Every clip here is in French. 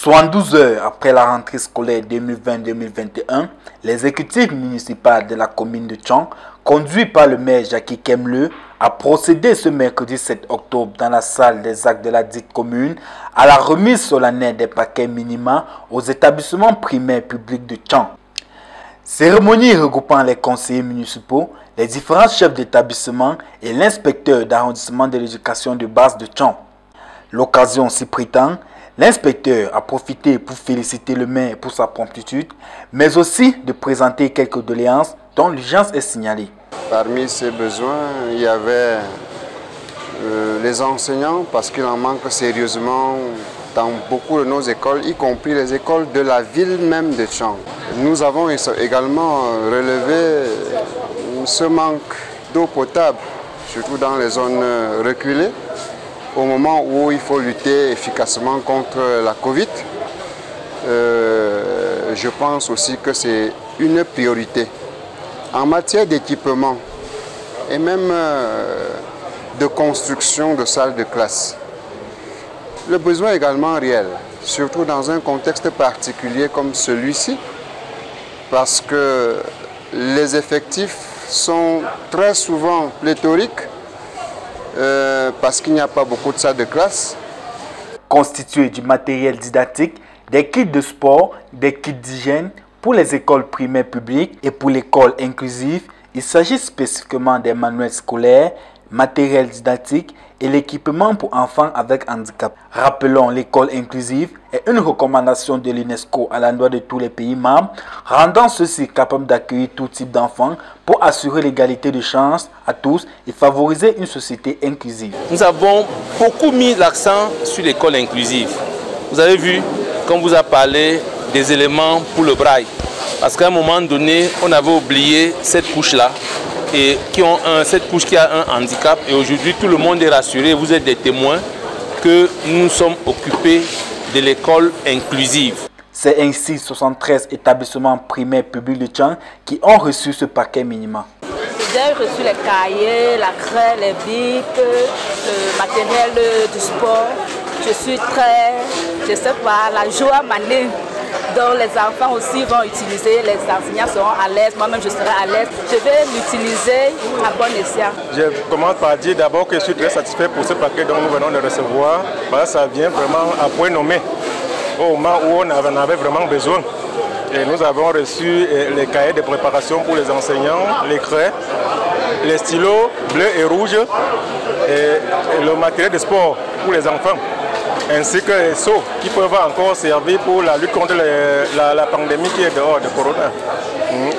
72 heures après la rentrée scolaire 2020-2021, l'exécutif municipal de la commune de Tchang, conduit par le maire Jackie Kemle, a procédé ce mercredi 7 octobre dans la salle des actes de la dite commune à la remise solennelle des paquets minima aux établissements primaires publics de Tchang. Cérémonie regroupant les conseillers municipaux, les différents chefs d'établissement et l'inspecteur d'arrondissement de l'éducation de base de Tchang. L'occasion s'y prétend. L'inspecteur a profité pour féliciter le maire pour sa promptitude, mais aussi de présenter quelques doléances dont l'urgence est signalée. Parmi ces besoins, il y avait les enseignants, parce qu'il en manque sérieusement dans beaucoup de nos écoles, y compris les écoles de la ville même de Tchang. Nous avons également relevé ce manque d'eau potable, surtout dans les zones reculées, au moment où il faut lutter efficacement contre la Covid. Je pense aussi que c'est une priorité. En matière d'équipement et même de construction de salles de classe, le besoin est également réel, surtout dans un contexte particulier comme celui-ci, parce que les effectifs sont très souvent pléthoriques, parce qu'il n'y a pas beaucoup de salles de classe. Constitué du matériel didactique, des kits de sport, des kits d'hygiène pour les écoles primaires publiques et pour l'école inclusive, il s'agit spécifiquement des manuels scolaires, matériel didactique et l'équipement pour enfants avec handicap. Rappelons, l'école inclusive est une recommandation de l'UNESCO à l'endroit de tous les pays membres, rendant ceux-ci capables d'accueillir tout type d'enfants pour assurer l'égalité de chance à tous et favoriser une société inclusive. Nous avons beaucoup mis l'accent sur l'école inclusive. Vous avez vu, quand on vous a parlé des éléments pour le braille, parce qu'à un moment donné, on avait oublié cette couche-là, et cette couche qui a un handicap, et aujourd'hui tout le monde est rassuré, vous êtes des témoins que nous sommes occupés de l'école inclusive. C'est ainsi 73 établissements primaires publics de Tchang qui ont reçu ce paquet minimum. J'ai reçu les cahiers, la craie, les bics, le matériel du sport. Je suis je sais pas, la joie m'anime. Donc les enfants aussi vont utiliser, les enseignants seront à l'aise, moi-même je serai à l'aise. Je vais l'utiliser à bon escient. Je commence par dire d'abord que je suis très satisfait pour ce paquet dont nous venons de recevoir. Parce que ça vient vraiment à point nommé, au moment où on en avait vraiment besoin. Et nous avons reçu les cahiers de préparation pour les enseignants, les craies, les stylos bleus et rouges et le matériel de sport pour les enfants, ainsi que les seaux qui peuvent encore servir pour la lutte contre la pandémie qui est dehors de Corona.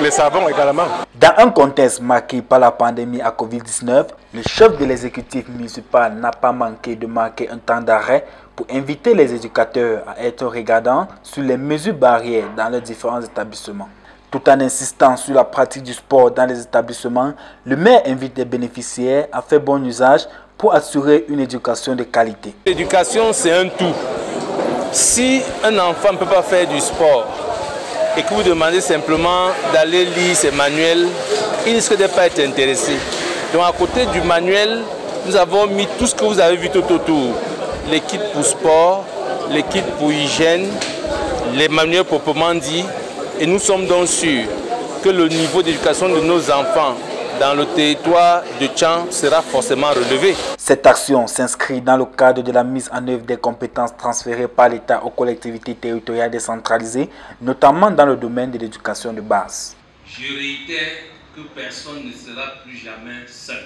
Les savons également. Dans un contexte marqué par la pandémie à Covid-19, le chef de l'exécutif municipal n'a pas manqué de marquer un temps d'arrêt pour inviter les éducateurs à être regardants sur les mesures barrières dans leurs différents établissements. Tout en insistant sur la pratique du sport dans les établissements, le maire invite les bénéficiaires à faire bon usage pour assurer une éducation de qualité. L'éducation, c'est un tout. Si un enfant ne peut pas faire du sport et que vous demandez simplement d'aller lire ses manuels, il risque de ne pas être intéressé. Donc à côté du manuel, nous avons mis tout ce que vous avez vu tout autour. Les kits pour sport, les kits pour hygiène, les manuels proprement dit. Et nous sommes donc sûrs que le niveau d'éducation de nos enfants dans le territoire de Tchang sera forcément relevé. Cette action s'inscrit dans le cadre de la mise en œuvre des compétences transférées par l'État aux collectivités territoriales décentralisées, notamment dans le domaine de l'éducation de base. Je réitère que personne ne sera plus jamais seul.